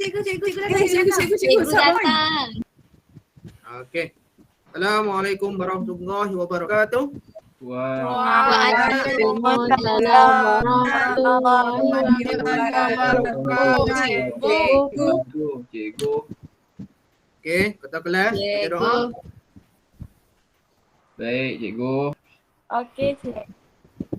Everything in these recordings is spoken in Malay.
Cikgu datang. Okey. Assalamualaikum warahmatullahi wabarakatuh. Waalaikumsalam warahmatullahi wabarakatuh. Cikgu. Okey, ketua kelas, baca doa. Baik, cikgu. Okey, cikgu.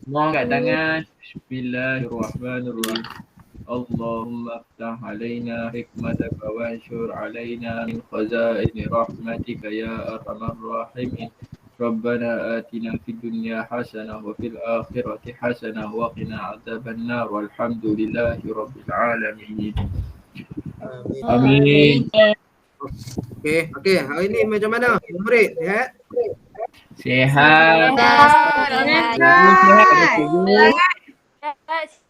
Semua angkat tangan. Bismillahirrahmanirrahim. Allahumma aftah alaina hikmataka wa anshur alaina min khazaini rahmatika ya arhamar rahimin. Rabbana atina fid dunya hasanah wa fil akhirati hasanah wa qina adzabannar walhamdulillahi rabbil alamin. Amin. Okey, hari ni macam mana? Murid sihat? Sihat.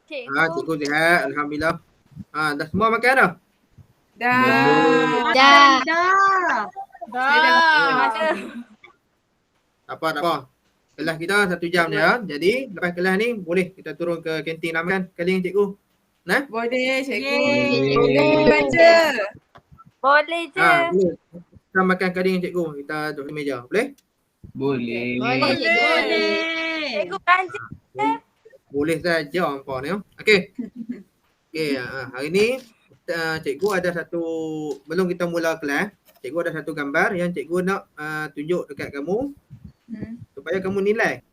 Cikgu sihat, alhamdulillah. Dah semua makan dah? Dah. Tak apa. Kelas kita 1 jam je. Jadi lepas kelas ni boleh kita turun ke kantin nak makan kali ni cikgu. Nah? Boleh, cikgu. Boleh. Baca. Boleh je. Boleh. Kita makan kali ni cikgu. Kita duduk di meja. Boleh? Boleh. Cikgu belanja. Boleh saja hampa ni. Okey. Okey, hari ni cikgu ada satu, belum kita mula kelas, cikgu ada satu gambar yang cikgu nak tunjuk dekat kamu supaya kamu nilai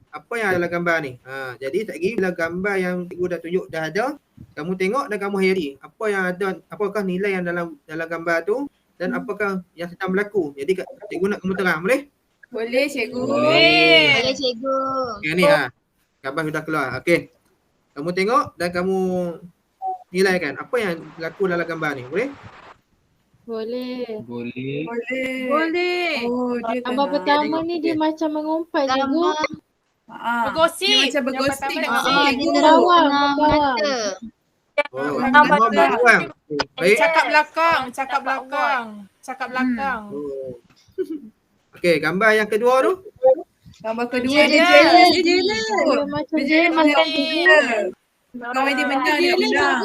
apa yang dalam gambar ni. Jadi sekejap bila gambar yang cikgu dah tunjuk dah ada, kamu tengok dan kamu hayati apa yang ada, apakah nilai yang dalam gambar tu dan apakah yang sedang berlaku. Jadi cikgu nak kamu terang, boleh? Boleh, cikgu. Boleh, cikgu. Okey ni gambar sudah keluar. Okey. Kamu tengok dan kamu nilaikan apa yang berlaku dalam gambar ni, boleh? Boleh. Boleh. Oh, dia Gambar pertama ni dia macam mengumpat cikgu. Bergosip. Dia macam bergosip. Dia terawang ke bawah. Oh, Gambar gambar beruang. Baik. Cakap belakang. Oh. Okey, gambar yang kedua tu. Gambar kedua dia Dia jealous. macam Dia dia jealous. menang. Kawan dia menang, dia menang.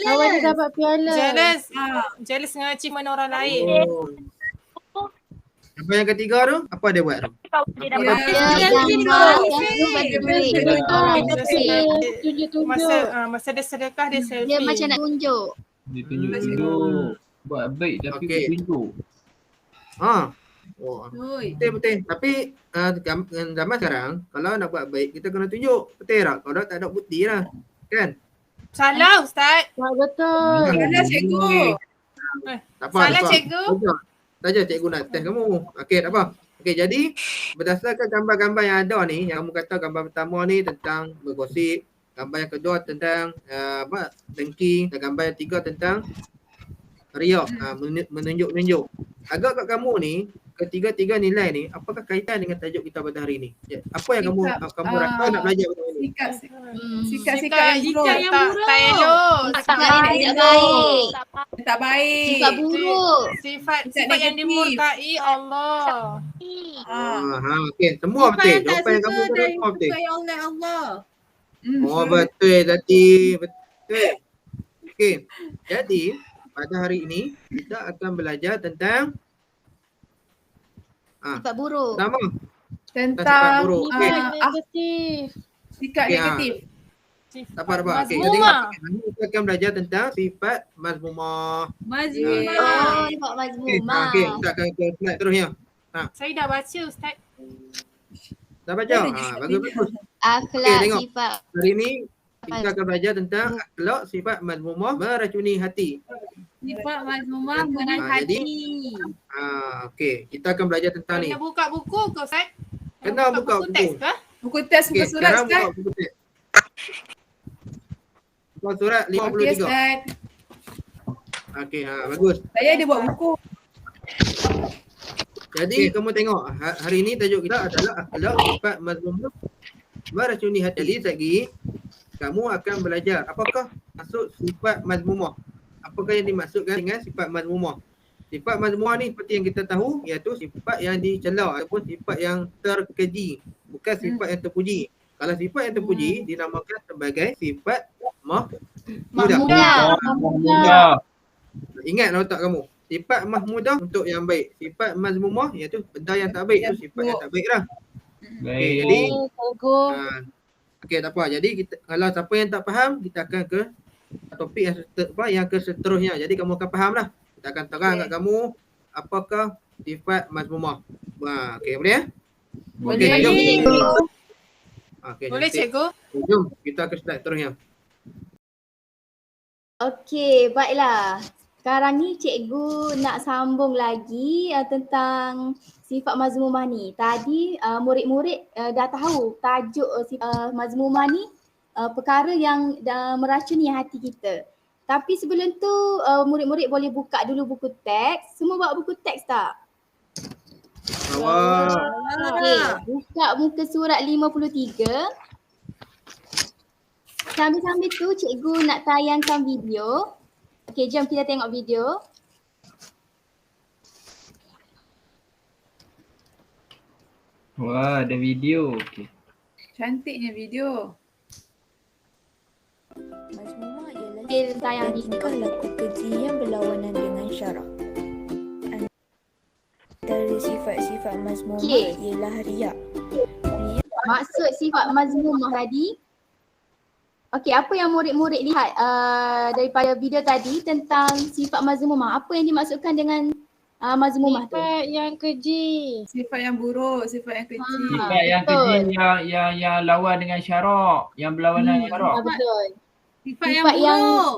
Kawan dia dapat piala. Jealous dengan achievement orang lain. Oh. Gambar yang ketiga tu, apa dia buat tu? Dia Apa dapat dia- gambar yang bagi duit. Tunjuk-tunjuk. Masa dia sedekah dia selfie. Dia macam nak tunjuk. Dia tunjuk-tunjuk. Buat baik tapi Okey. tunjuk. Oh. Oi. Betul. Tapi zaman sekarang kalau nak buat baik kita kena tunjuk. Betul tak? Kalau tak ada bukti lah. Kan? Salah Ustaz. Betul. Salah, cikgu. Tak apa. Salah, tak apa. cikgu. Saja cikgu nak test kamu. Okey, tak apa. Okey, jadi berdasarkan gambar-gambar yang ada ni, yang kamu kata gambar pertama ni tentang bergosip, gambar yang kedua tentang dengki, dan gambar yang tiga tentang riak, menunjuk-nunjuk. Agak kat kamu ni, ketiga-tiga nilai ni, apakah kaitan dengan tajuk kita pada hari ni? Apa yang kamu rasa nak belajar pada hari ni? Sikap yang buruk. Tak elok. Sikap yang tidak baik. Tak baik. Sifat buruk. Sifat Sifat yang negatif. dimurkai Allah. Okey, semua betul. Jawapan yang kamu beri semua betul. oleh Allah. Oh, betul tadi. Betul. Okey. Jadi, pada hari ini kita akan belajar tentang Sifat buruk. pertama sifat Tentang buruk. Okey. Negatif. sikap Okey, negatif. Tak apa. Okey, jadi kita akan belajar tentang sifat mazmumah. Mazmumah. Oh, sifat mazmumah. Okey, kita akan ke slide terusnya. Saya dah baca Ustaz. Dah baca? Bagus. Akhlak Okey, tengok. sifat. Hari ni kita akan belajar tentang akhlak sifat mazmumah meracuni hati. Sifat mazmumah menang hati. Okey, kita akan belajar tentang ni. Kena buka buku ke Ustaz? Kena buka buku. Teks ke? Buku teks, Okey, buku surat, sekarang Ustaz. buka buku teks. Buka surat Okey, 53. Ustaz. Okey, bagus. Saya ada buat buku. Jadi kamu tengok hari ni tajuk kita adalah akhlak sifat mazmumah meracuni hati. Jadi lagi kamu akan belajar apakah maksud sifat mazmumah. Apakah yang dimaksudkan dengan sifat mazmumah? Sifat mazmumah ni seperti yang kita tahu iaitu sifat yang dicela ataupun sifat yang terkeji, bukan sifat yang terpuji. Kalau sifat yang terpuji dinamakan sebagai sifat mahmudah. Mahmudah. Ingatlah otak kamu. Sifat mahmudah untuk yang baik. Sifat mazmumah iaitu benda yang tak baik tu sifat yang tak baik lah. Baik. Jadi Cikgu. okey tak apa. Jadi kita, kalau siapa yang tak faham, kita akan ke topik yang ke seterusnya. Jadi kamu akan faham lah. Kita akan terang kat kamu apakah sifat mazmumah. Okey boleh ya? Okey, Boleh. jom. Okey, Boleh cantik. cikgu? Jom kita ke slide seterusnya. Okey, baiklah. Sekarang ni cikgu nak sambung lagi tentang sifat mazmumah ni. Tadi murid-murid dah tahu tajuk sifat mazmumah ni perkara yang meracuni hati kita. Tapi sebelum tu murid-murid boleh buka dulu buku teks. Semua bawa buku teks tak? Awak. Okey, buka muka surat 53. Sambil-sambil tu cikgu nak tayangkan video. Okey, jom kita tengok video. Wah, ada video. Okey. Cantiknya video. Mazmumah ialah Okey, sifat tayang dan video. tingkah laku keji yang berlawanan dengan syarak. Antara sifat-sifat mazmumah Okey. ialah riak. Maksud sifat mazmumah tadi. Okey, apa yang murid-murid lihat daripada video tadi tentang sifat mazmumah? Apa yang dimaksudkan dengan mazmumah tu? Sifat yang keji. Sifat yang buruk, sifat yang keji. Sifat yang betul. keji yang lawan dengan syarak, yang berlawanan dengan syarak. Betul. Sifat Sifat yang yang- buruk.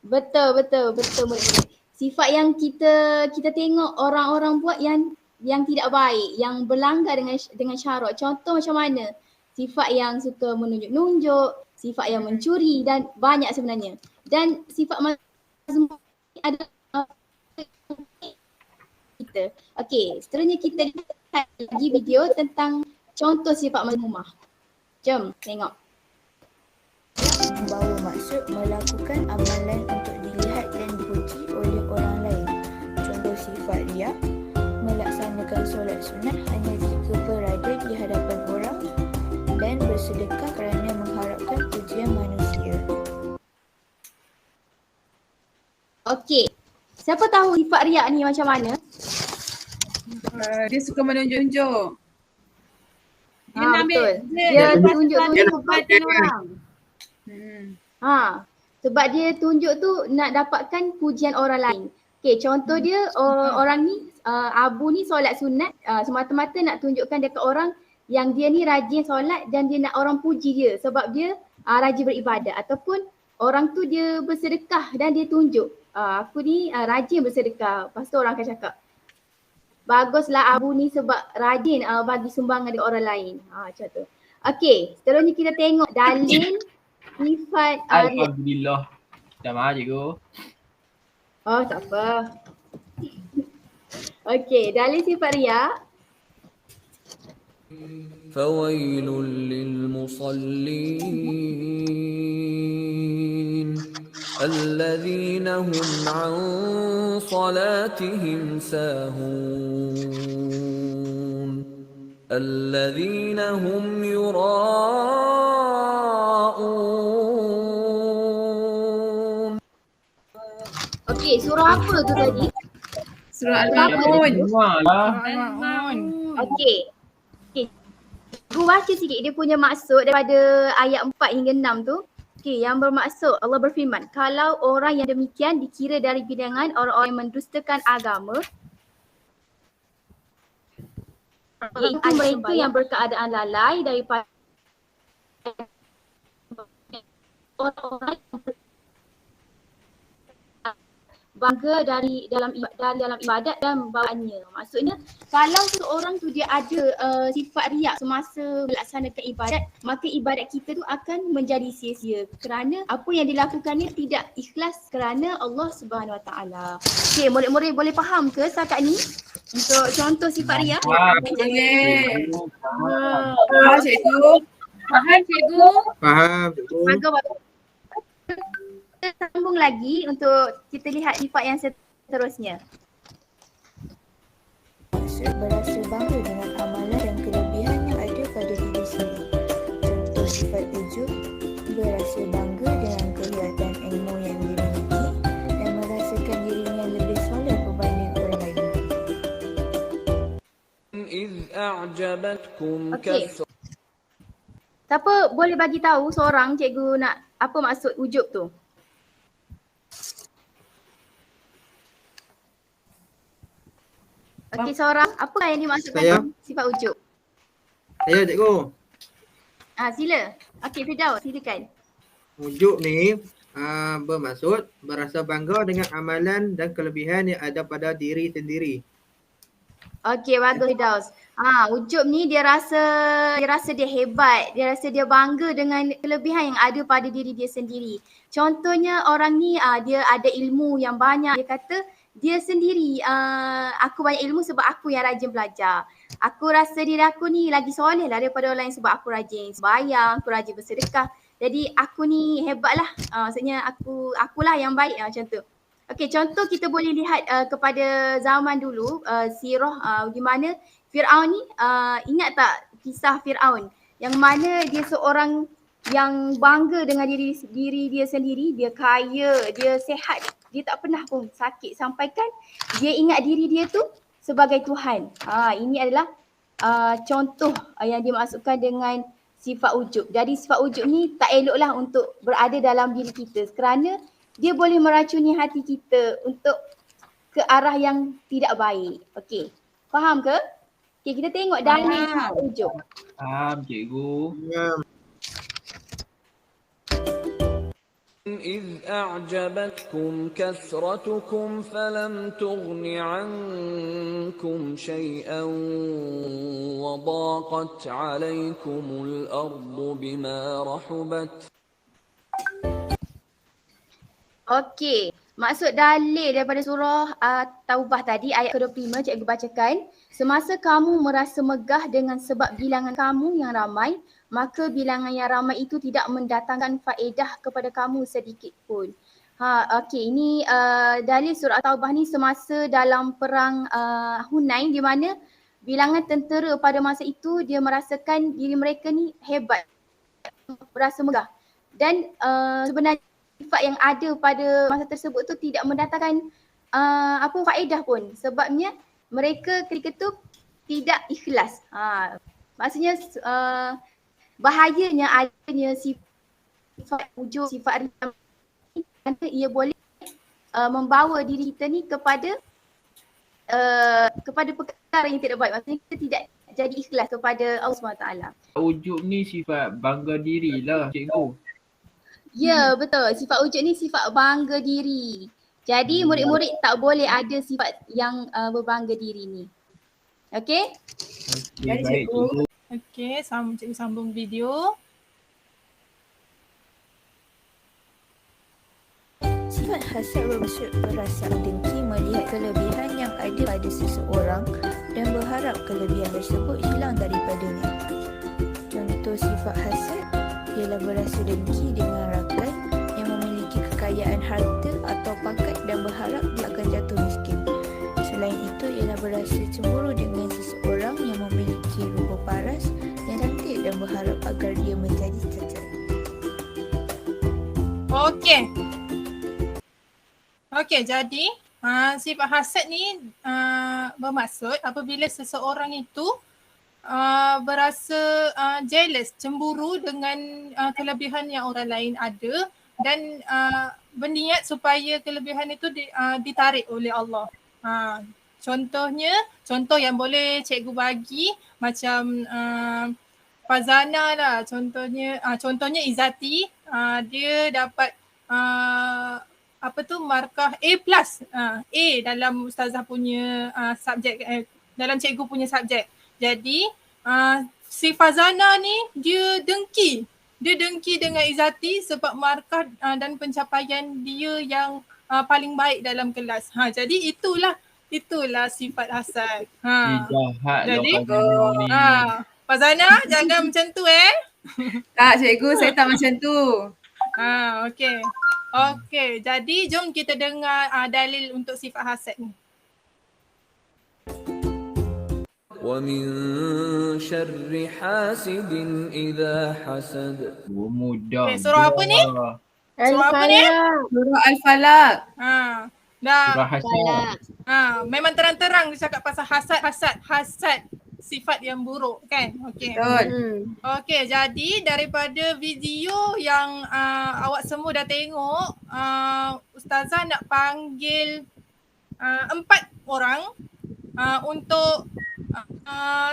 Betul murid-murid. Sifat yang kita tengok orang-orang buat yang tidak baik, yang berlanggar dengan syarak. Contoh macam mana? Sifat yang suka menunjuk-nunjuk, sifat yang mencuri dan banyak sebenarnya. Dan sifat mazmumah ada kita. Okey, seterusnya kita lihat lagi video tentang contoh sifat mazmumah. Jom tengok. Membawa maksud melakukan amalan untuk dilihat dan dipuji oleh orang lain. Contoh sifat riak, melaksanakan solat sunat hanya jika berada di hadapan orang dan bersedekah kerana mengharapkan pujian manusia. Okey. Siapa tahu sifat riak ni macam mana? Dia suka menunjuk-nunjuk. Dia nak ambil betul. dia Dia tunjuk- tunjuk-tunjuk perhatian orang. sebab dia tunjuk tu nak dapatkan pujian orang lain. Okey, contoh dia orang ni Abu ni solat sunat semata-mata nak tunjukkan dekat orang yang dia ni rajin solat dan dia nak orang puji dia sebab dia rajin beribadat, ataupun orang tu dia bersedekah dan dia tunjuk aku ni rajin bersedekah. Lepas tu orang akan cakap baguslah Abu ni sebab rajin bagi sumbangan dekat orang lain. Macam tu. Okey, seterusnya kita tengok dalil sifat riak. Alhamdulillah. Dah maaf cikgu. Oh, tak apa. Okey, dalil sifat riak. فويل للمصلين الذين هم عن صلاتهم ساهون الذين هم يراءون. Okey, surah apa tu tadi? Surah Al-Ma'un. Semua lah. Al-Ma'un. Okey. Gua baca sikit dia punya maksud daripada ayat 4 hingga 6 tu. Okey, yang bermaksud Allah berfirman, kalau orang yang demikian dikira dari bilangan orang-orang yang mendustakan agama, iaitu mereka yang berkeadaan lalai daripada orang-orang yang bangga dari dalam ibadat dan bawaannya. Maksudnya kalau seorang tu dia ada sifat riak semasa melaksanakan ibadat, maka ibadat kita tu akan menjadi sia-sia kerana apa yang dilakukannya tidak ikhlas kerana Allah Subhanahu Wa Taala. Okey, murid-murid boleh faham ke setakat ni untuk contoh sifat riak? Faham. Boleh. Faham. Faham cikgu? Faham cikgu? Faham cikgu. Bagus. Kita sambung lagi untuk kita lihat sifat yang seterusnya. Maksud berasa bangga dengan amalan dan kelebihan yang ada pada diri sendiri. Contoh sifat ujub, berasa bangga dengan kehebatan ilmu yang dimiliki dan merasa أعجبتكم Okey. كثرتكم Siapa boleh bagi tahu seorang cikgu nak apa maksud ujub tu? Okey, seorang apa yang dimaksudkan Saya. sifat ujub? Saya cikgu. Sila. Okey, Firdaus, silakan. Ujub ni bermaksud berasa bangga dengan amalan dan kelebihan yang ada pada diri sendiri. Okey, bagus Firdaus. Ujub ni dia rasa dia hebat, dia rasa dia bangga dengan kelebihan yang ada pada diri dia sendiri. Contohnya orang ni dia ada ilmu yang banyak, dia kata dia sendiri aku banyak ilmu sebab aku yang rajin belajar. Aku rasa diri aku ni lagi soleh lah daripada orang lain sebab aku rajin sembahyang, aku rajin bersedekah. Jadi aku ni hebat lah. Maksudnya akulah yang baik macam tu. Okey, contoh kita boleh lihat kepada zaman dulu sirah di mana Firaun ni ingat tak kisah Firaun yang mana dia seorang yang bangga dengan diri dia sendiri, dia kaya, dia sihat, dia tak pernah pun sakit sampaikan dia ingat diri dia tu sebagai Tuhan. Ini adalah contoh yang dimaksudkan dengan sifat ujub. Jadi sifat ujub ni tak eloklah untuk berada dalam diri kita kerana dia boleh meracuni hati kita untuk ke arah yang tidak baik. Okey. Faham ke? Okey, kita tengok dalil sifat ujub. Faham cikgu. إذ أعجبتكم كثرتكم فلم تغن عنكم شيئا وضاقت عليكم الأرض بما رحبت. Okey, maksud dalil daripada surah Taubah tadi ayat ke-25 cikgu bacakan. Semasa kamu merasa megah dengan sebab bilangan kamu yang ramai, maka bilangan yang ramai itu tidak mendatangkan faedah kepada kamu sedikit pun. Okey, ini dalil surah Taubah ni semasa dalam perang Hunain di mana bilangan tentera pada masa itu dia merasakan diri mereka ni hebat, berasa megah. Dan sebenarnya sifat yang ada pada masa tersebut tu tidak mendatangkan faedah pun sebabnya mereka ketika tu tidak ikhlas. Maksudnya bahayanya adanya sifat ujub, sifat riya kerana ia boleh membawa diri kita ni kepada perkara yang tidak baik. Maksudnya kita tidak jadi ikhlas kepada Allah SWT. Ujub ni sifat bangga diri lah cikgu. Ya, betul. Sifat ujub ni sifat bangga diri. Jadi murid-murid tak boleh ada sifat yang berbangga diri ni. Okey? Okey, baik cikgu. Okey, cikgu sambung video. Sifat hasad bermaksud perasaan dengki melihat kelebihan yang ada pada seseorang dan berharap kelebihan tersebut hilang daripadanya. Contoh sifat hasad ialah berasa dengki dengan rakan yang memiliki kekayaan harta atau pangkat dan berharap dia akan jatuh miskin. Selain itu ialah berasa cemburu dengan seseorang yang memiliki rupa paras yang cantik dan berharap agar dia menjadi cacat. Okey, jadi sifat hasad ni bermaksud apabila seseorang itu berasa jealous, cemburu dengan kelebihan yang orang lain ada dan berniat supaya kelebihan itu ditarik oleh Allah. Contoh yang boleh cikgu bagi macam Fazana lah, contohnya Izzati, dia dapat markah A+ dalam ustazah punya subjek, dalam cikgu punya subjek. Jadi si Fazana ni dia dengki dengan Izzati sebab markah dan pencapaian dia yang paling baik dalam kelas. Jadi itulah sifat hasad. Jahat Jadi, lah Fazana ni. Fazana jangan macam tu Tak cikgu, saya tak macam tu. Okey, jadi jom kita dengar dalil untuk sifat hasad ni. ومن شر حاسد إذا حسد. Mudah. Surah apa ni? Surah apa ni? Surah Al-Falaq. Dah. Surah hasad. Memang terang-terang dia cakap pasal hasad. sifat yang buruk kan. Okey. Betul. Okey, jadi daripada video yang awak semua dah tengok, Ustazah nak panggil 4 orang untuk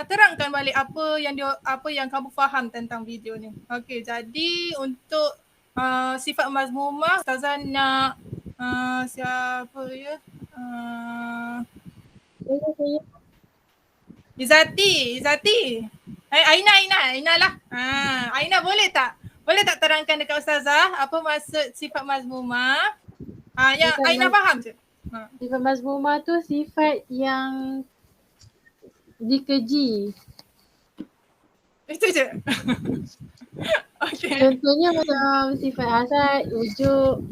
terangkan balik apa yang kamu faham tentang video ni. Okey, jadi untuk sifat mazmumah, Ustazah nak siapa ya? Izzati. Aina lah. Aina boleh tak terangkan dekat Ustazah apa maksud sifat mazmumah? Yang Aina faham je. Sifat mazmumah tu sifat yang dikeji. Itu je. Okey. Contohnya macam sifat hasad, ujub,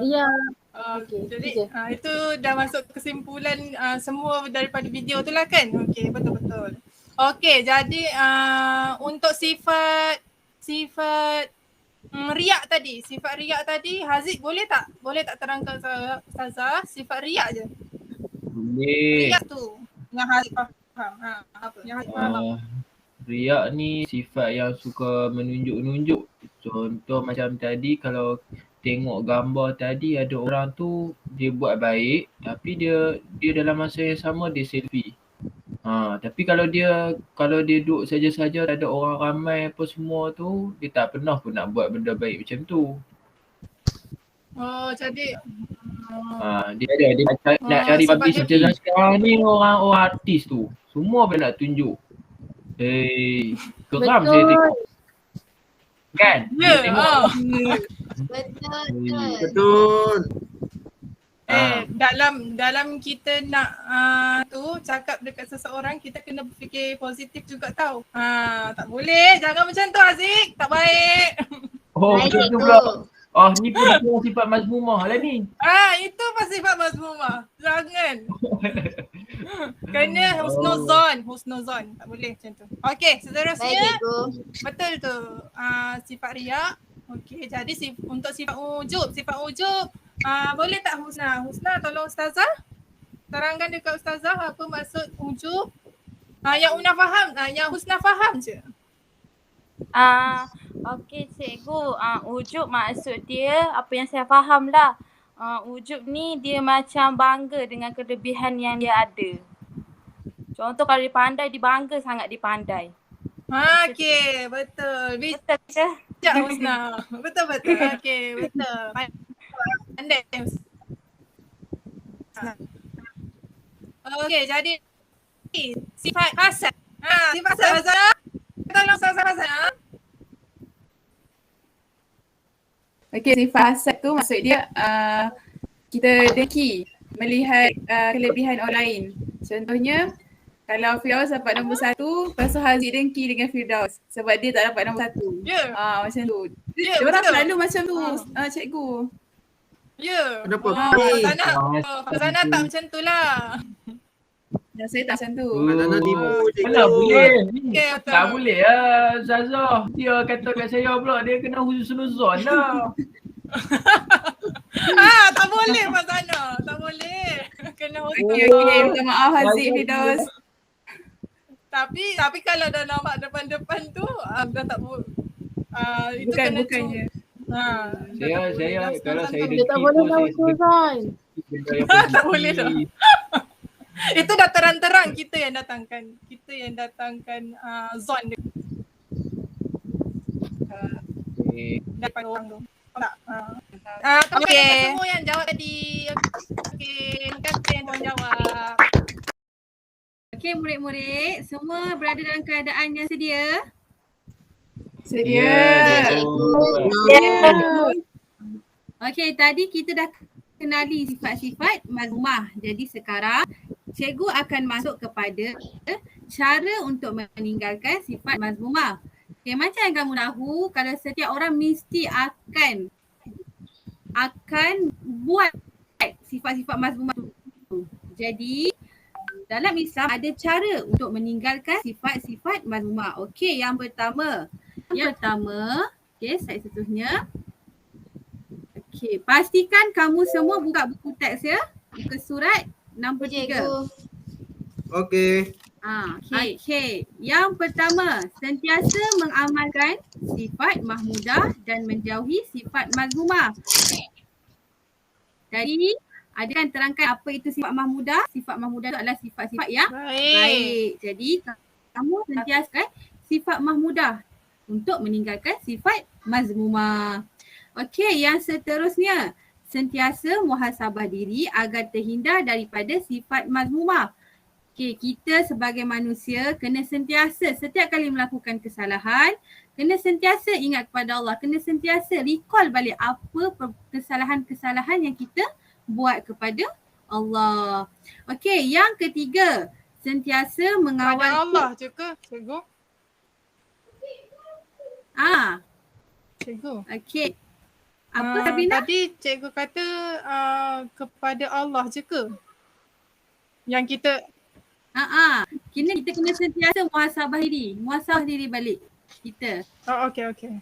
riya. Okey. Okey, Jadi itu je. itu dah masuk kesimpulan semua daripada video tu lah kan? Okey, betul-betul. Okey, jadi untuk sifat riak tadi, Haziq boleh tak terangkan Ustazah sifat riak je? Boleh. Riak tu yang Haziq faham. Apa yang Haziq faham? Riak ni sifat yang suka menunjuk-nunjuk. Contoh macam tadi kalau tengok gambar tadi ada orang tu dia buat baik tapi dia dalam masa yang sama dia selfie. Tapi kalau dia duduk saja-saja ada orang ramai apa semua tu dia tak pernah pun nak buat benda baik macam tu. Oh, jadi Dia nak cari publicity sekarang ni orang artis tu. Semua pun nak tunjuk. Geram saya tengok. Kan? ya. Betul. Dalam kita nak cakap dekat seseorang kita kena berfikir positif juga tau. Tak boleh, jangan macam tu Haziq, tak baik. Oh, betul tu pula. Oh, ni pun sifat mazmumah lah ni. Itu pun sifat mazmumah. Jangan. Kena husnuzon. Tak boleh macam tu. Okey, seterusnya. Betul tu. Sifat riak. Okey, jadi untuk sifat ujub, boleh tak Husna? Husna tolong Ustazah. Terangkan dekat Ustazah apa maksud ujub. Yang Una faham, yang Husna faham je. Okey cikgu, ujub maksud dia apa yang saya faham lah. Ujub ni dia macam bangga dengan kelebihan yang dia ada. Contoh kalau dia pandai, dia bangga sangat dia pandai. Okey, betul. Betul ke? Bijak Husna. Betul. Okey, betul. Pandai. Okey, jadi sifat hasad. Sifat hasad. Tolong Ustazah Hassan. Okey, sifat hasad tu maksud dia kita dengki melihat kelebihan orang lain. Contohnya kalau Firdaus dapat nombor 1, lepas tu Haziq dengki dengan Firdaus sebab dia tak dapat nombor 1. Ya. Macam tu. Ya, Diorang betul. selalu macam tu, cikgu. Ya. Kenapa? Fazana tak macam tu lah. Dan saya tak macam tu. Mana tipu cikgu. Mana boleh. Okey, betul. Tak boleh lah Zazah. Dia kata kat saya pula dia kena husnuzon lah. Tak boleh Fazana. Tak boleh. Kena Okey, minta maaf Haziq, Firdaus. Tapi kalau dah nampak depan-depan tu dah tak boleh. Itu kena Bukannya. Saya kalau saya Dia dengki tak boleh pun tahu saya Suzan. Tak boleh dah. Itu dah terang-terang kita yang datangkan zon dia dapat orang tu. Tak. Okey. Semua yang jawab tadi. Okey, terima kasih yang tuan jawab. Okey, murid-murid, semua berada dalam keadaan yang sedia? Sedia. Okey, tadi kita dah kenali sifat-sifat mazmumah. Jadi sekarang cikgu akan masuk kepada cara untuk meninggalkan sifat mazmumah. Okey, macam yang kamu tahu, kalau setiap orang mesti akan buat sifat-sifat mazmumah tu. Jadi dalam Islam ada cara untuk meninggalkan sifat-sifat mazmumah. Okey, yang pertama, okey, slide seterusnya. Okey, pastikan kamu semua buka buku teks ya. Buka surat nombor 3. Okey. Okey. Yang pertama, sentiasa mengamalkan sifat mahmudah dan menjauhi sifat mazmumah. Jadi, ada kan terangkan apa itu sifat mahmudah? Sifat mahmudah itu adalah sifat-sifat yang baik. Jadi, kamu sentiasa sifat mahmudah untuk meninggalkan sifat mazmumah. Okey, yang seterusnya, sentiasa muhasabah diri agar terhindar daripada sifat mazmumah. Okey, kita sebagai manusia kena sentiasa setiap kali melakukan kesalahan, kena sentiasa ingat kepada Allah, kena sentiasa recall balik apa kesalahan-kesalahan yang kita buat kepada Allah. Okey, yang ketiga, sentiasa mengawal Pada Allah je ke cikgu? Cikgu. Okey. Apa Sabrina? Tadi cikgu kata kepada Allah je ke? Yang kita Kita kena sentiasa muhasabah diri balik kita. Oh, okey.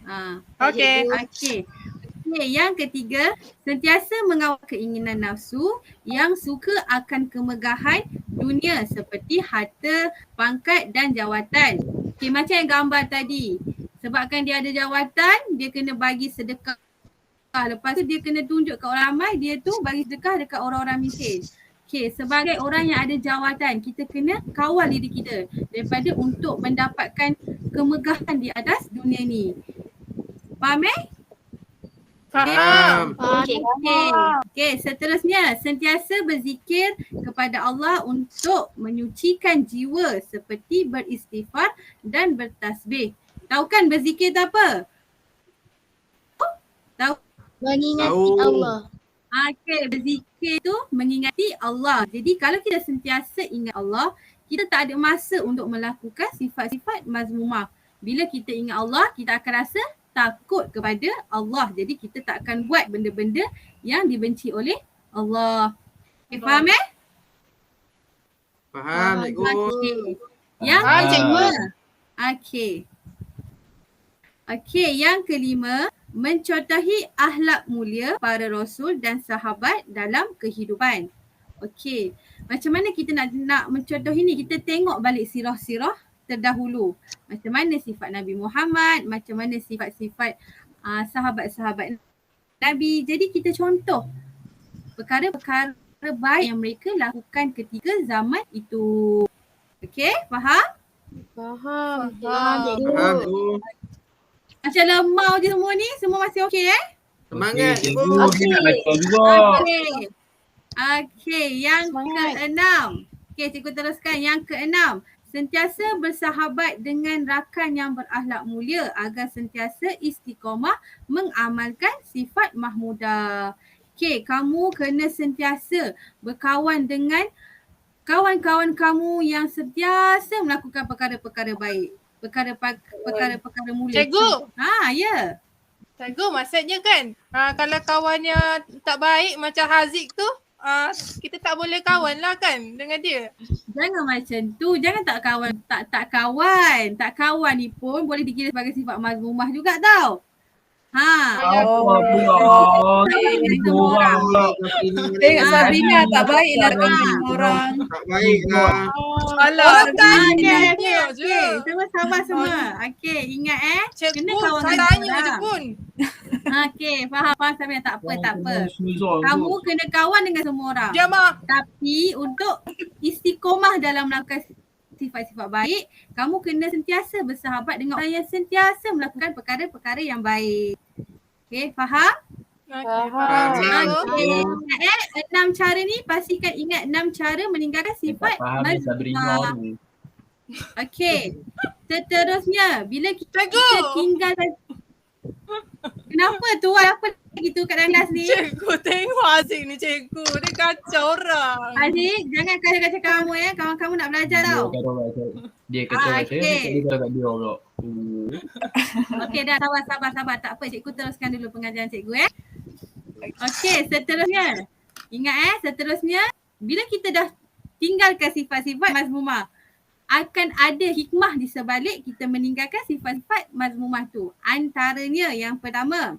Okey, yang ketiga, sentiasa mengawal keinginan nafsu yang suka akan kemegahan dunia seperti harta, pangkat dan jawatan. Okey, macam yang gambar tadi. Sebabkan dia ada jawatan, dia kena bagi sedekah. Lepas tu dia kena tunjuk ke orang ramai, dia tu bagi sedekah dekat orang-orang miskin. Okey, sebagai orang yang ada jawatan, kita kena kawal diri kita daripada untuk mendapatkan kemegahan di atas dunia ni. Faham Faham. Okey, seterusnya sentiasa berzikir kepada Allah untuk menyucikan jiwa seperti beristighfar dan bertasbih. Tahu kan berzikir tu apa? Tahu? Mengingati Allah. Okey, berzikir tu mengingati Allah. Jadi kalau kita sentiasa ingat Allah, kita tak ada masa untuk melakukan sifat-sifat mazmumah. Bila kita ingat Allah, kita akan rasa takut kepada Allah. Jadi kita tak akan buat benda-benda yang dibenci oleh Allah. Okay, faham Faham cikgu. Okay. Yang kelima. Okey, yang kelima, mencontohi akhlak mulia para rasul dan sahabat dalam kehidupan. Okey, macam mana kita nak mencontohi ni? Kita tengok balik sirah-sirah terdahulu. Macam mana sifat Nabi Muhammad, macam mana sifat-sifat sahabat-sahabat Nabi. Jadi kita contoh perkara-perkara baik yang mereka lakukan ketika zaman itu. Okey, faham? Faham. Faham tu. Macam lemau je semua ni, semua masih okey Semangat cikgu. Okey, nak baca juga. Okey, yang keenam. Okey, cikgu teruskan. Yang keenam, sentiasa bersahabat dengan rakan yang berakhlak mulia agar sentiasa istiqamah mengamalkan sifat mahmudah. Okey, kamu kena sentiasa berkawan dengan kawan-kawan kamu yang sentiasa melakukan perkara-perkara baik. Perkara-perkara mulia. Cikgu. Ya. Cikgu, maksudnya kan kalau kawannya tak baik macam Haziq tu, kita tak boleh kawan lah kan dengan dia. Jangan macam tu. Jangan tak kawan. Tak kawan. Tak kawan ni pun boleh dikira sebagai sifat mazmumah juga tau. Tengok Sabrina tak baik nak dengan orang. Tak baik lah. Alah, Okey. Sama-sama semua. Okey, ingat kena cikgu, kawan saya dengan tanya je orang. pun. Okey, faham Sabrina. Tak apa. Kamu kena kawan dengan semua orang. Diam ah. Tapi untuk istiqomah dalam melakukan sifat-sifat baik, kamu kena sentiasa bersahabat dengan orang yang sentiasa melakukan perkara-perkara yang baik. Okey, faham? Faham. Okey. 6 cara ni pastikan ingat 6 cara meninggalkan sifat mazmumah. Okey. Seterusnya, bila kita tinggalkan. Kenapa tu? Apa lagi tu kat dalam kelas ni? Cikgu tengok Haziq ni cikgu. Dia kacau orang. Haziq, jangan kacau-kacau kamu Kawan kamu nak belajar tau. Dia kata saya kat dia pula. Okey dah, sabar. Tak apa, cikgu teruskan dulu pengajaran cikgu Okey, seterusnya. Ingat seterusnya bila kita dah tinggalkan sifat-sifat mazmumah, akan ada hikmah di sebalik kita meninggalkan sifat-sifat mazmumah tu. Antaranya yang pertama,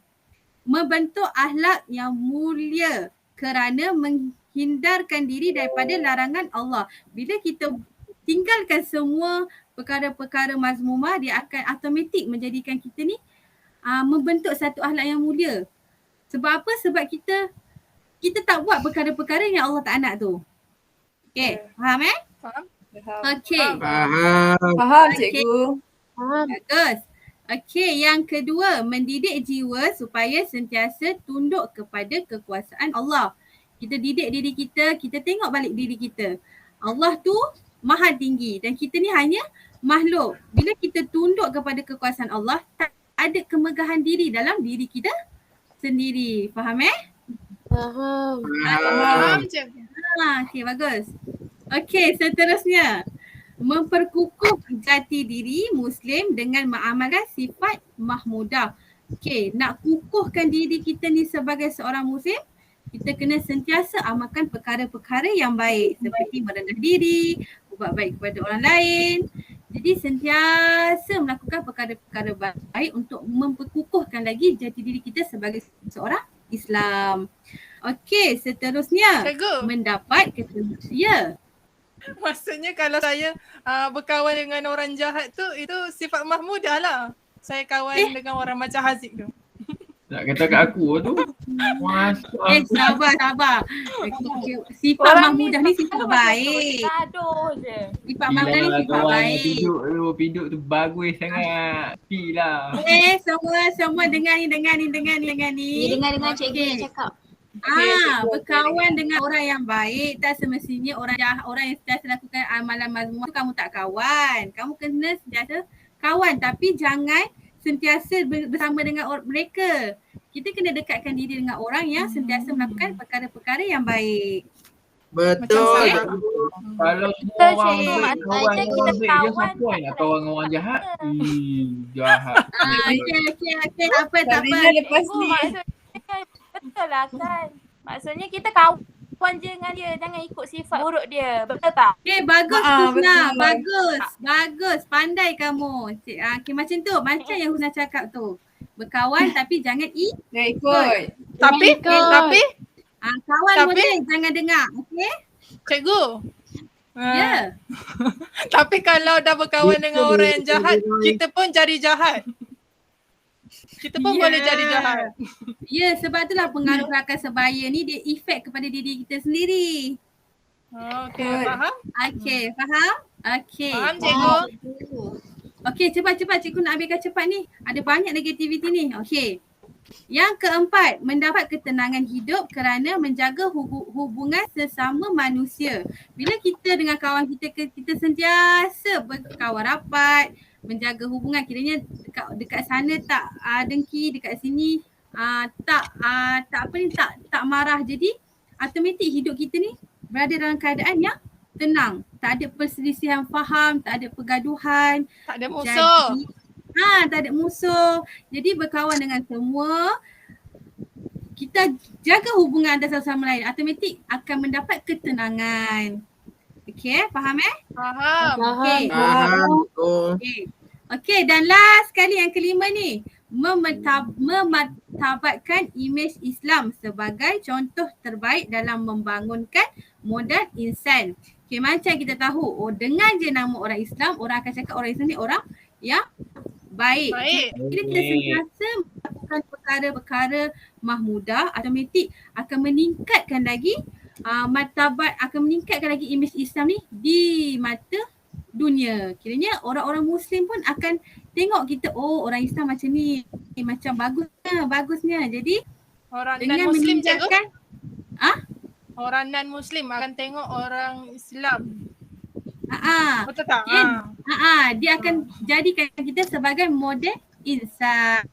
membentuk akhlak yang mulia kerana menghindarkan diri daripada larangan Allah. Bila kita tinggalkan semua perkara-perkara mazmumah, dia akan automatik menjadikan kita ni membentuk satu akhlak yang mulia. Sebab apa? Sebab kita tak buat perkara-perkara yang Allah tak nak tu. Okay, faham Faham? Okay. Faham cikgu. Bagus. Okey, yang kedua, mendidik jiwa supaya sentiasa tunduk kepada kekuasaan Allah. Kita didik diri kita, kita tengok balik diri kita. Allah tu maha tinggi dan kita ni hanya makhluk. Bila kita tunduk kepada kekuasaan Allah, tak ada kemegahan diri dalam diri kita sendiri. Faham Faham. Faham cikgu. Okey, bagus. Okey, seterusnya. Memperkukuh jati diri Muslim dengan mengamalkan sifat mahmudah. Okey, nak kukuhkan diri kita ni sebagai seorang Muslim, kita kena sentiasa amalkan perkara-perkara yang baik seperti merendah diri, buat baik kepada orang lain. Jadi sentiasa melakukan perkara-perkara baik untuk memperkukuhkan lagi jati diri kita sebagai seorang Islam. Okey, seterusnya Cikgu. mendapat ya. Maksudnya kalau saya berkawan dengan orang jahat tu, itu sifat mahmudah lah. Saya kawan dengan orang macam Haziq tu. Nak kata kat aku tu. Sabar. Sifat Orang mahmudah ni sifat baik. Gaduh je. Sifat mahmudah ni sifat baik. Piduk tu bagus sangat. Pi lah. Semua dengar ni. Dengar cikgu cakap. Berkawan dengan orang yang baik tak semestinya orang jahat, orang yang sentiasa lakukan amalan mazmumah tu kamu tak kawan. Kamu kena sentiasa kawan tapi jangan sentiasa bersama dengan mereka. Kita kena dekatkan diri dengan orang yang sentiasa melakukan perkara-perkara yang baik. Betul. Kalau semua orang baik kawan dengan orang baik, dia siapa nak kawan dengan orang jahat? Jahat. Okey, tak apa. Lepas ni. Betul lah kan. Maksudnya kita kawan je dengan dia. Jangan ikut sifat buruk dia. Betul tak? Okay, bagus Husna. Betul. Bagus. Pandai kamu. Okay, macam tu. Macam yang Husna cakap tu. Berkawan tapi jangan ikut. Tapi kawan boleh, jangan dengar. Okay? Cikgu. Ya. Tapi kalau dah berkawan dengan orang yang jahat, kita pun jadi jahat. Kita pun boleh jadi jahat. Ya, sebab itulah pengaruh rakan sebaya ni dia efek kepada diri kita sendiri. Okey, faham? Okey, faham? Okey. Faham cikgu? Okey, cepat cikgu nak habiskan cepat ni. Ada banyak negativiti ni. Okey. Yang keempat, mendapat ketenangan hidup kerana menjaga hubungan sesama manusia. Bila kita dengan kawan kita sentiasa berkawan rapat, menjaga hubungan, kiranya dekat sana tak dengki, dekat sini tak marah. Jadi automatik hidup kita ni berada dalam keadaan yang tenang. Tak ada perselisihan faham, tak ada pergaduhan. Tak ada musuh. Tak ada musuh. Jadi berkawan dengan semua, kita jaga hubungan antara satu sama lain, automatik akan mendapat ketenangan. Okey, faham Faham. Okey, dan last sekali yang kelima ni, memartabatkan imej Islam sebagai contoh terbaik dalam membangunkan modal insan. Okey, macam kita tahu, dengan je nama orang Islam, orang akan cakap orang Islam ni orang yang baik. Jadi kita sentiasa melakukan perkara-perkara mahmudah, automatik akan meningkatkan lagi martabat, akan meningkatkan lagi imej Islam ni di mata dunia. Kiranya orang-orang Muslim pun akan tengok kita, orang Islam macam ni, macam bagusnya. Jadi orang dengan non-Muslim meningkatkan orang non-Muslim akan tengok orang Islam. Betul tak? Dia akan jadikan kita sebagai model insan.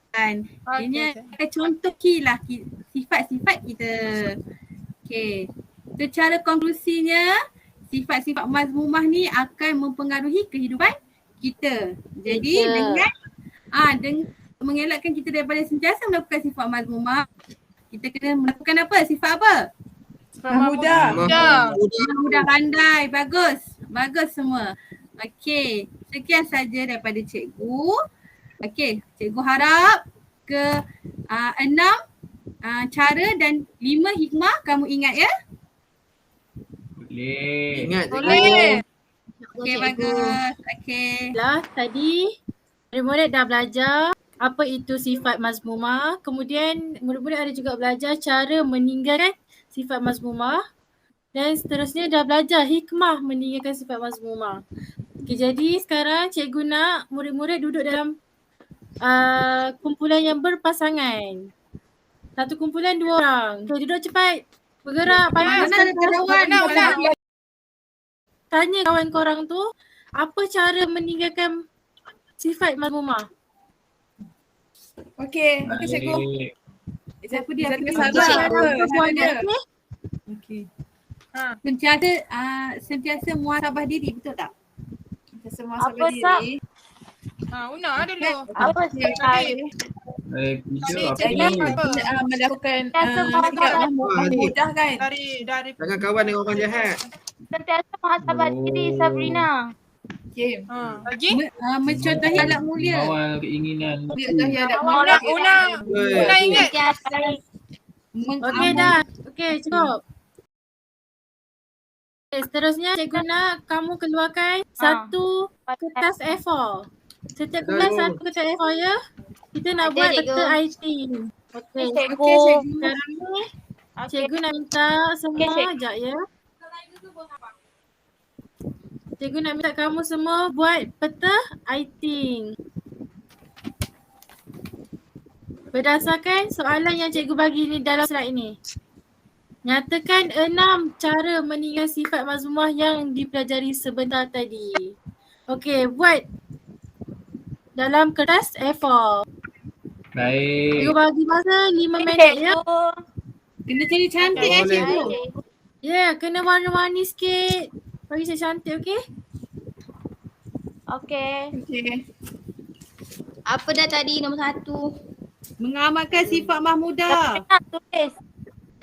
Dia akan contohilah sifat-sifat kita. Okey. Secara konklusinya, sifat-sifat mazmumah ni akan mempengaruhi kehidupan kita. Jadi dengan mengelakkan kita daripada sentiasa melakukan sifat mazmumah, kita kena melakukan apa? Sifat apa? Mahmudah. Mahmudah, pandai. Bagus semua. Okey, sekian saja daripada cikgu. Okey, cikgu harap ke 6 cara dan 5 hikmah kamu ingat ya? Boleh. Ingat. Boleh. Okey, Cikgu. bagus. Okey. Lah tadi murid-murid dah belajar apa itu sifat mazmumah. Kemudian murid-murid ada juga belajar cara meninggalkan sifat mazmumah. Dan seterusnya dah belajar hikmah meninggalkan sifat mazmumah. Okey, jadi sekarang cikgu nak murid-murid duduk dalam kumpulan yang berpasangan. Satu kumpulan 2 orang. Okey, duduk cepat. Bergerak, panaskan kawan. Tanya kawan korang tu, apa cara meninggalkan sifat mazmumah? Okey, cikgu. Siapa dia? Izzati Kita sabar. Perempuan Siapa dia? okey? Okey. Sentiasa muhasabah diri, betul tak? Semua Apa, sabar Sab? diri. Una dulu. Apa sekali? Video apa Jadi ni? melakukan Sentiasa sikap muhasabah mudah kan? Dari Jangan kawan dengan orang jahat. Sentiasa muhasabah diri, Sabrina. Okey. lagi. Mencontohi akhlak mulia. Mengawal keinginan Contohnya ada Una ingat. Okey dah. Okey, cukup. Okay, seterusnya cikgu nak kamu keluarkan satu kertas A4. Setiap kelas satu kertas A4 ya. Kita nak Ada, buat cikgu. peta IT. Okey. Cikgu. Sekarang ni Okey. cikgu nak minta semua Okey, cikgu. sekejap ya. Cikgu nak minta kamu semua buat peta IT. Berdasarkan soalan yang cikgu bagi ni dalam slide ni. Nyatakan 6 cara meninggal sifat mazmumah yang dipelajari sebentar tadi. Okey, buat dalam kertas A4. baik. Cikgu bagi masa 5 minit ya. Kena cari cantik Boleh. cikgu. Ya, kena warna-warni sikit. Bagi saya cantik, okey? Okey. Okey. Apa dah tadi nombor 1? Mengamalkan sifat mahmudah. Sabrina tulis.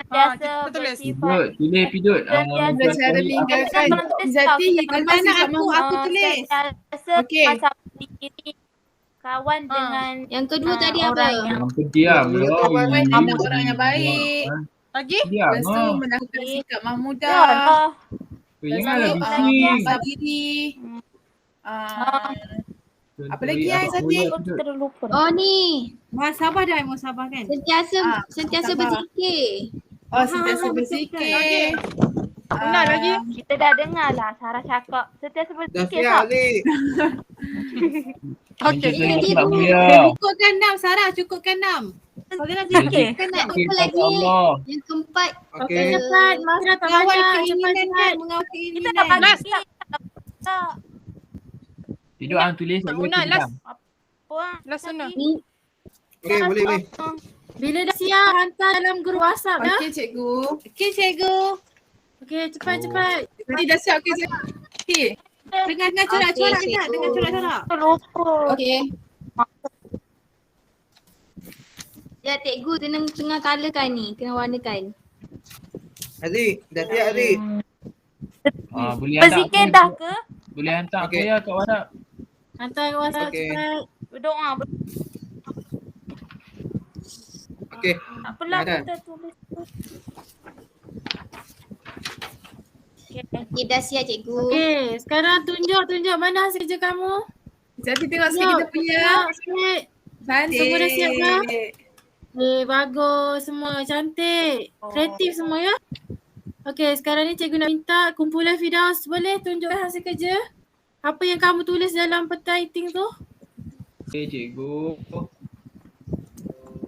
Sentiasa kita tulis. bersifat. Tulis pidut. Ada cara meninggalkan Izzati Kalau nak aku tulis. Sentiasa Okey. muhasabah diri. Kawan dengan Yang kedua tadi orang apa? yang Yang pendiam Yang lah. kawan dengan orang yang baik. Lagi. Diam Lepas tu lah. melakukan sikap ya mahmudah. Allah. Janganlah Lepas tu bising. muhasabah diri. Apa lagi yang Izzati? Aku terlupa. Oh ni. Muhasabah dah, muhasabah kan? Sentiasa muhasabah. berzikir. Oh, sentiasa betul berzikir. Una lagi. Kita dah dengar lah Sarah cakap. Sentiasa Dah berzikir siap tak? Alik. Mencegah Ini sebab dia mulia. Cukupkan 6 Sarah, cukupkan 6. Bagaimana Berzikir. Nak Okey, apa lagi? Allah. Yang keempat. Okey, cepat. Masa dah tak Mengawal banyak. keinginan Cepat-cepat. kan? Mengawal Kita keinginan. dah bagi Last. tak? Tidur ang tulis. saya Una diam. last. Puan. Last Una. Okey, boleh. Bila dah siap, hantar dalam grup WhatsApp dah. Okey cikgu. Okey cikgu. Okey, cepat-cepat. Tadi dah siap ke Izzati? Dengan corak-corak Okey, tak? Dengan cikgu. corak-corak. Terlupa. Okey. Ya cikgu tengah colourkan ni. Kena warnakan. Aziz, dah siap Aziz. Boleh hantar. Berzikir dah ke? Boleh hantar Okey. saya kat WhatsApp. Hantar ke WhatsApp Okey. cepat. Berdoa. Okey. Apalah Dah. kita tulis tu. Okay. Okey dah siap cikgu. Okey, sekarang tunjuk mana hasil kerja kamu. Izzati tengok sikit kita punya. Tengok sikit. Cantik. Semua dah siap dah? Bagus semua. Cantik. Kreatif semua ya. Okey, sekarang ni cikgu nak minta kumpulan Firdaus. Boleh tunjukkan hasil kerja? Apa yang kamu tulis dalam peta writing tu? Okey, cikgu.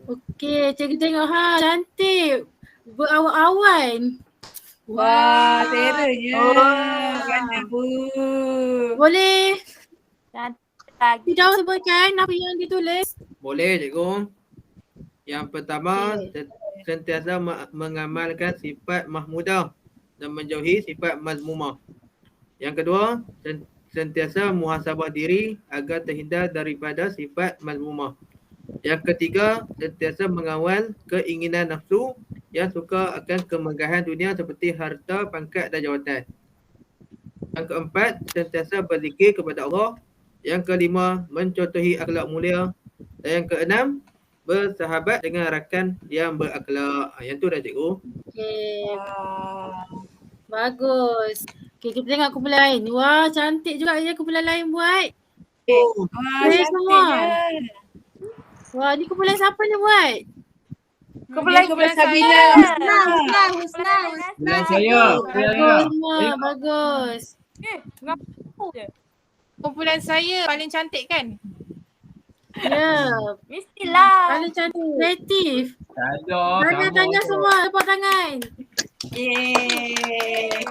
Okey, cikgu tengok ha. Cantik. Berawan-awan. Wah, teranya. Banyak pun. Boleh Cantik lagi. Firdaus sebutkan apa yang ditulis? Boleh cikgu. Yang pertama, sentiasa mengamalkan sifat mahmudah dan menjauhi sifat mazmumah. Yang kedua, sentiasa muhasabah diri agar terhindar daripada sifat mazmumah. Yang ketiga, sentiasa mengawal keinginan nafsu yang suka akan kemegahan dunia seperti harta, pangkat dan jawatan. Yang keempat, sentiasa berzikir kepada Allah. Yang kelima, mencontohi akhlak mulia. Dan yang keenam, bersahabat dengan rakan yang berakhlak. Yang tu dah cikgu. Okey. Bagus. Okay, kita tengok kumpulan lain. Wah, cantik juga ya kumpulan lain buat. Wah, Boleh cantik semua. je. Wah, ni kumpulan siapa ni buat? Kumpulan Sabina. Husna. Bulan saya. Bagus semua, bagus. Ngaku je. Kumpulan saya paling cantik kan? Ya, Mestilah. paling cantik, kreatif. Tak ada. Tanya semua, tepuk tangan. Yeay.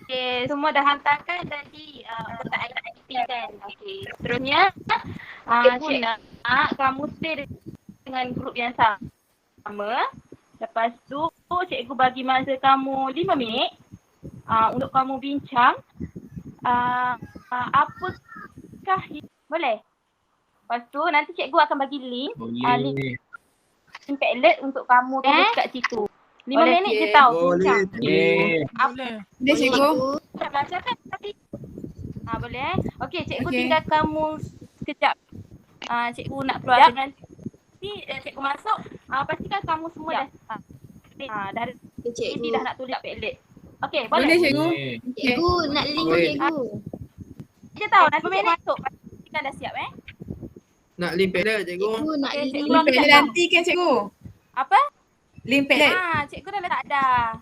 Okay, semua dah hantarkan tadi kotak aktiviti kan. Okay, seterusnya cikgu nak kamu stay dengan grup yang sama. Lepas tu cikgu bagi masa kamu 5 minit untuk kamu bincang apakah boleh? Lepas tu nanti cikgu akan bagi link. Boleh. Link Padlet untuk kamu tulis kat situ. 5 minit je tau bincang. Yeay. Boleh. Dia cikgu. Dah belajar kan tadi? Boleh Okey, cikgu Okey. tinggal kamu sekejap. Cikgu nak keluar nanti cikgu masuk. Pastikan kamu semua dah dah Cikgu. dah nak tulis Padlet. Okey, Boleh boleh? cikgu. Okey. Cikgu nak link Boleh. cikgu. Dia tahu nanti cikgu masuk. Pastikan dah siap Nak link Padlet cikgu. Cikgu nak Okey, link. cikgu Link Padlet nanti kan cikgu? Apa? Link Padlet. Cikgu dah letak dah.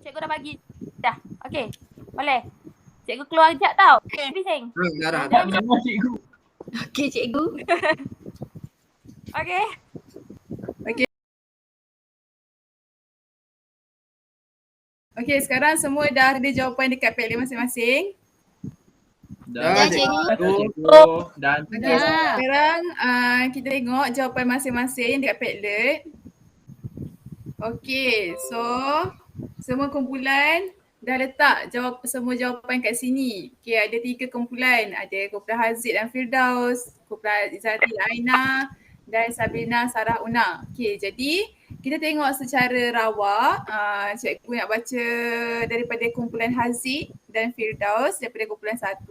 Cikgu dah bagi dah. Okey. Boleh. Cikgu keluar kejap tau. Okey. Bising. Darah. Tak nama cikgu. Okey cikgu. Okey. Okey, sekarang semua dah ada jawapan dekat Padlet masing-masing. Dah, cikgu. Dan Okey, sekarang kita tengok jawapan masing-masing dekat Padlet. Okey, so semua kumpulan dah letak semua jawapan kat sini. Okey, ada 3 kumpulan. Ada kumpulan Haziq dan Firdaus, kumpulan Izzati Aina dan Sabrina Sarah Una. Okey, jadi kita tengok secara rawak. Cikgu nak baca daripada kumpulan Haziq dan Firdaus daripada kumpulan 1.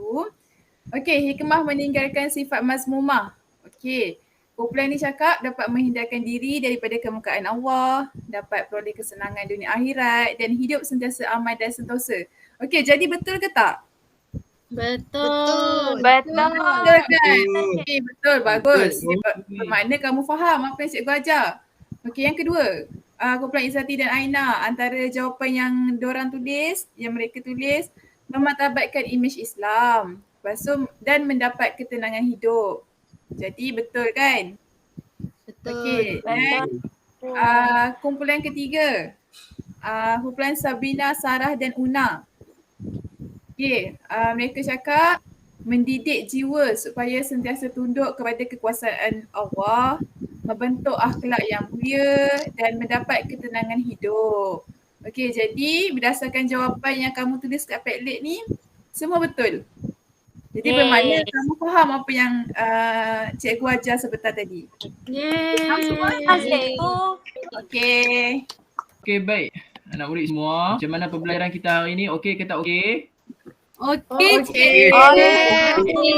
Okey, hikmah meninggalkan sifat mazmumah. Okey, kumpulan ni cakap dapat menghindarkan diri daripada kemurkaan Allah, dapat peroleh kesenangan dunia akhirat dan hidup sentiasa aman dan sentosa. Okey, jadi betul ke tak? Betul. Betul. Betul kan? Betul. Okey, betul. Bagus. Betul. Bermakna kamu faham apa yang cikgu ajar. Okey, yang kedua. Kumpulan Izzati dan Aina, antara jawapan yang diorang tulis, yang mereka tulis, memartabatkan imej Islam. Lepas tu, dan mendapat ketenangan hidup. Jadi betul kan? Betul. Okey. Dan kumpulan ketiga. Kumpulan Sabrina, Sarah dan Una. Okey, mereka cakap mendidik jiwa supaya sentiasa tunduk kepada kekuasaan Allah, membentuk akhlak yang mulia dan mendapat ketenangan hidup. Okey, jadi berdasarkan jawapan yang kamu tulis kat Padlet ni, semua betul. Jadi bermakna kamu faham apa yang cikgu ajar sebentar tadi. Cikgu. Okey. Okey, baik. Anak murid semua, macam mana pembelajaran kita hari ni? Okey ke tak okey? Okey, Okey. Okey,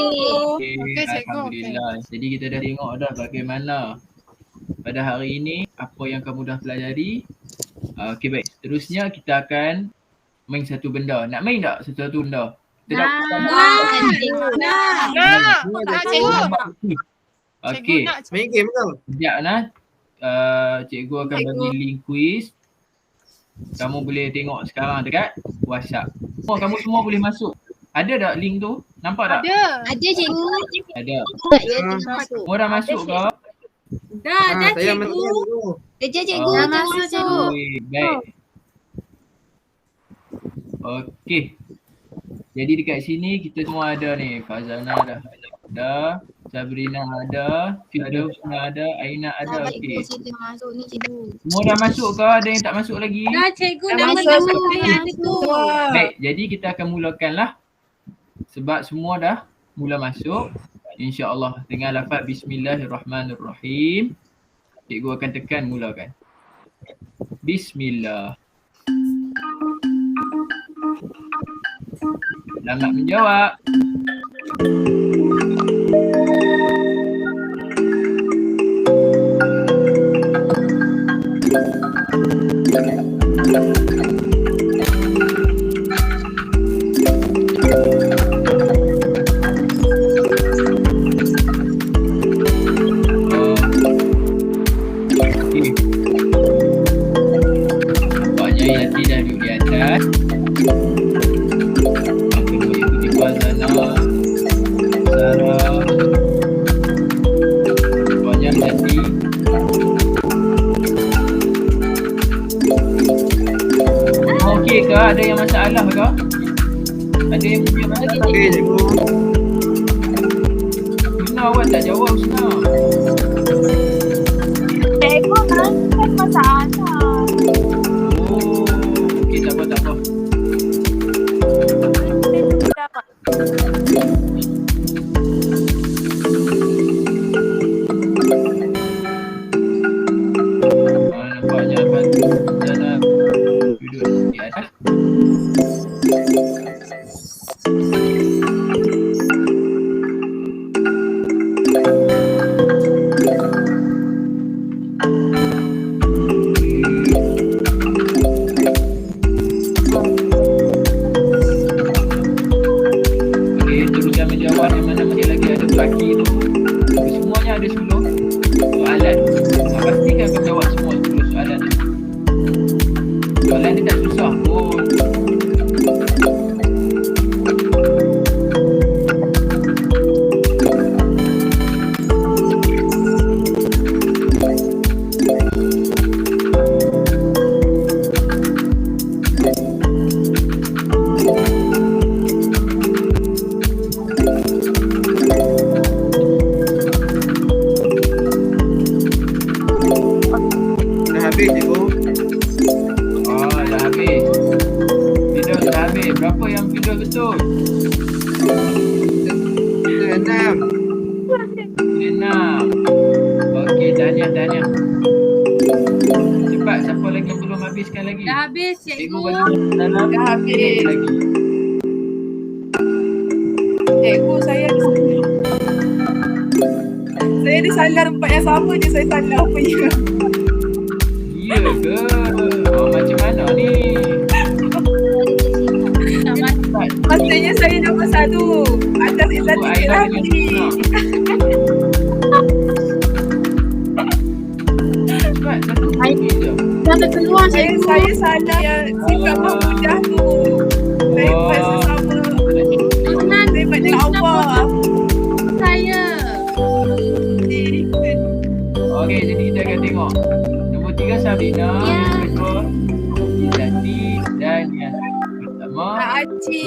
Okey, cikgu. Alhamdulillah. Jadi kita dah tengok dah bagaimana pada hari ini apa yang kamu dah pelajari. Okey, baik. Seterusnya kita akan main satu benda. Nak main tak satu benda? Kita Okey. Main game tau. Sekejap nah. Cikgu akan bagi link quiz. Kamu boleh tengok sekarang dekat WhatsApp. Kamu semua boleh masuk. Ada tak link tu? Nampak tak? Ada. Ada cikgu. Ada. Ya, masuk. Semua dah masuk ke? Dah Saya cikgu. masuk dulu. Kerja cikgu. Dah Dah masuk, cikgu. Okey, baik. Okey. Jadi dekat sini kita semua ada ni. Fazana dah ada. Sabrina ada. Firdaus ada. Aina ada. Okey. Kita masuk ni cikgu. Semua dah masuk ke? Ada yang tak masuk lagi? Dah cikgu Dah nama masuk. nama yang tu. Baik, jadi kita akan mulakan lah. Sebab semua dah mula masuk. InsyaAllah dengan lafaz Bismillahirrahmanirrahim. Cikgu akan tekan mulakan. Bismillah. Selamat menjawab. tunjuk di atas. Yang kedua ikuti Fazana, Sarah. Banyak jadi. Okey ke? Ada yang masalah ke? Ada yang punya masalah? Okey cikgu. Husna, awak tak jawab Husna. Cikgu kan masalah. Oh, okey tak apa, tak apa. Nampaknya bantu dalam duduk di atas. Okey, teruskan menjawab yang mana masih lagi ada baki tu. Semuanya ada 10 soalan. Pastikan kau jawab semua 10 soalan tu. Soalan dia tak susah pun. Dah habis cikgu. Ah, dah habis. Video dah habis. Berapa yang video betul? 6. 6. Okey, tahniah. Cepat, siapa lagi yang belum habiskan lagi? Dah habis Cikgu cikgu. bagi dalam Dah habis. lagi. Cikgu, saya ada salah tempat yang sama je saya salah punya. Ya ke? Oh, macam mana ni? Maksudnya saya nombor 1. Atas Izzati Cikgu Cik Aina Rafi. dengan Cepat, satu lagi je. Dah keluar Saya salah yang sifat mahmudah tu. Saya buat sesama. Saya buat dengan Allah. Saya. Okey, jadi kita akan tengok. Nombor 3 Sabrina, yang kedua Izzati dan yang pertama Nak Aci.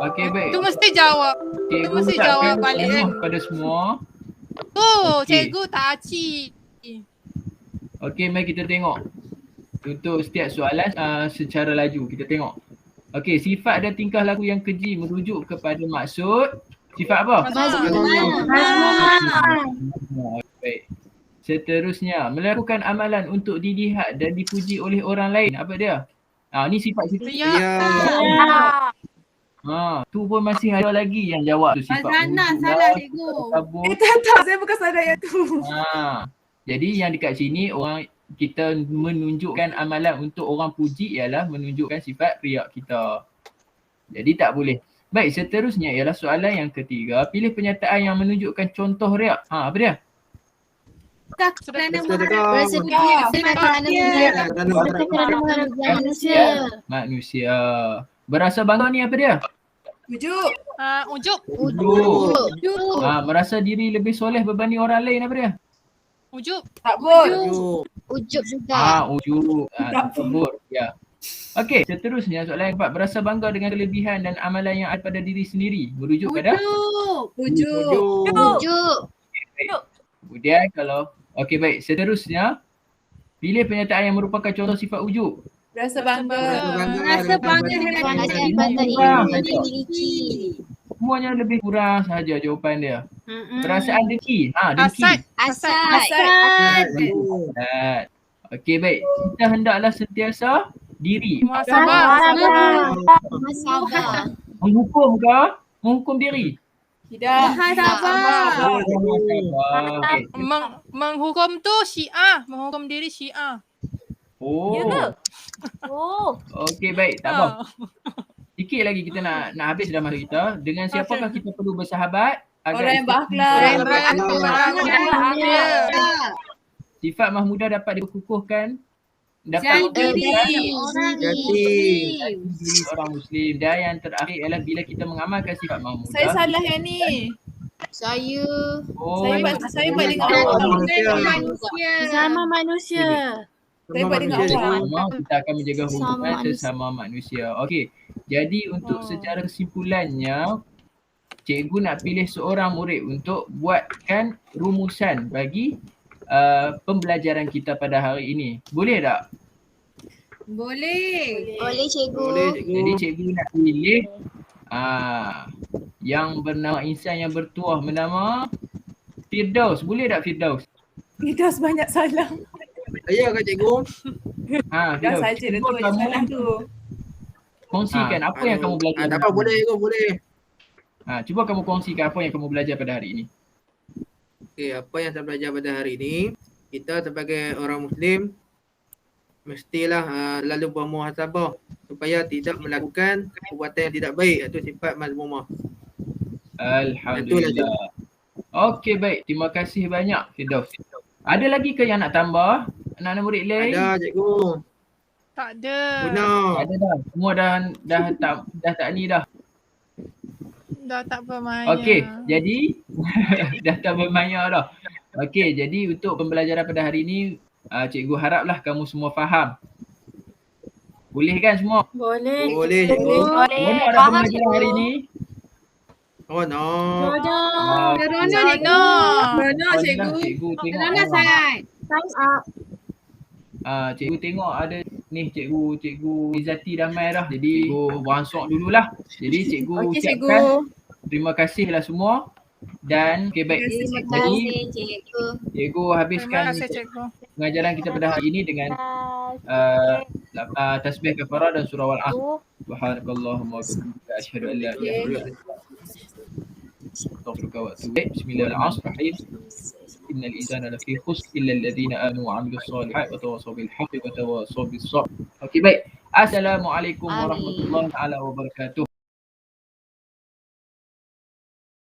Okey, baik. Tu mesti jawab. Cikgu mesti ucapkan jawab balik, tahniah kan? kepada semua. Oh, Okey. cikgu tak aci. Okey, mari kita tengok. Untuk setiap soalan secara laju kita tengok. Okey, sifat dan tingkah laku yang keji merujuk kepada maksud sifat apa? Baik. Seterusnya, melakukan amalan untuk dilihat dan dipuji oleh orang lain. Apa dia? Ni sifat-sifat. Ria. Ya. Tu pun masih ada lagi yang jawab tu sifat. Fazana wujud salah lah, cikgu. takabur. Tak, saya bukan salah yang tu. Jadi yang dekat sini orang kita menunjukkan amalan untuk orang puji ialah menunjukkan sifat riak kita. Jadi tak boleh. Baik, seterusnya ialah soalan yang ketiga. Pilih pernyataan yang menunjukkan contoh riak. Apa dia? Kerana manusia. Manusia. Berasa bangga ni apa dia? Ujuk. Ujuk. Ujuk. Merasa diri lebih soleh berbanding orang lain apa dia? Ujuk. Tak pun. Ujuk juga. Ujuk. Tersebut. Ya. Okey, seterusnya soalan yang keempat. Berasa bangga dengan kelebihan dan amalan yang ada pada diri sendiri. Merujuk pada? Ujuk. Kemudian kalau okey baik, seterusnya pilih pernyataan yang merupakan contoh sifat ujuk. Rasa bangga. Rasa bangga dengan Semuanya lebih kurang sahaja jawapan dia. Perasaan dengki. Dengki. Asad. Okey baik. Kita hendaklah sentiasa diri. Muhasabah. Menghukum ke? Menghukum diri. Tidak. Muhasabah. Okey. Menghukum tu Syiah. Menghukum diri Syiah. Ya ke? Okey baik, tak apa. Sikit lagi kita nak habis dah masa kita. Dengan siapakah kita perlu bersahabat? Orang yang berakhlak. Sifat mahmudah dapat dikukuhkan dapat Jadi orang Jadi orang Muslim. Dan yang terakhir ialah bila kita mengamalkan sifat mahmudah. Saya salah yang ni. Saya Oh, Saya buat dengan Orang awak. manusia. Sama manusia. Saya buat dengan manusia, awak. Sama, kita akan menjaga Sama hubungan manusia. sesama manusia. Okey. Jadi untuk secara kesimpulannya, cikgu nak pilih seorang murid untuk buatkan rumusan bagi pembelajaran kita pada hari ini. Boleh tak? boleh. Boleh cikgu. Boleh cikgu. Jadi cikgu nak pilih yang bernama insan yang bertuah bernama Firdaus. Boleh tak Firdaus? Firdaus banyak salah. Saya kan cikgu. Dah Firdaus. saja dah tu Cuba banyak kamu salah tu. kongsikan apa yang kamu belajar. Tak apa, boleh cikgu, boleh. Cuba kamu kongsikan apa yang kamu belajar pada hari ini. Okey, apa yang saya belajar pada hari ini, kita sebagai orang Muslim mestilah lalu bermuhasabah supaya tidak melakukan perbuatan yang tidak baik, iaitu sifat mazmumah. Alhamdulillah. Okey, baik. Terima kasih banyak Firdaus. Ada lagi ke yang nak tambah? Anak-anak murid lain? Ada cikgu. Tak ada. Guna. Ada dah. Semua dah tak ni dah. Dah tak bermaya. Okey, jadi dah tak bermaya dah. Okey, jadi untuk pembelajaran pada hari ini, cikgu haraplah kamu semua faham. Boleh kan semua? Boleh. Boleh cikgu. Boleh ada faham pembelajaran hari ini? Oh no. Jodoh. Corona Jodoh. Corona Oh, cikgu. Cikgu tengok. Corona sangat. Time up. Cikgu tengok ada ni cikgu Izati dah mai dah. Jadi cikgu beransur dululah. Jadi cikgu Okey cikgu. ucapkan terima kasihlah semua. Dan okey baik. Terima Jadi kasih cikgu. cikgu Terima habiskan kasih cikgu. pengajaran kita pada hari ini dengan tasbih kafarah dan surah Al-Asr. Subhanakallahumma wa bihamdika asyhadu an la ilaha illa anta astaghfiruka wa atubu ilaik. Bismillahirrahmanirrahim. Innal insana lafi khusr illa alladhina amanu wa 'amilus solihati wa tawassaw bil haqqi wa tawassaw bis sabr. Okey baik. Assalamualaikum warahmatullahi wabarakatuh.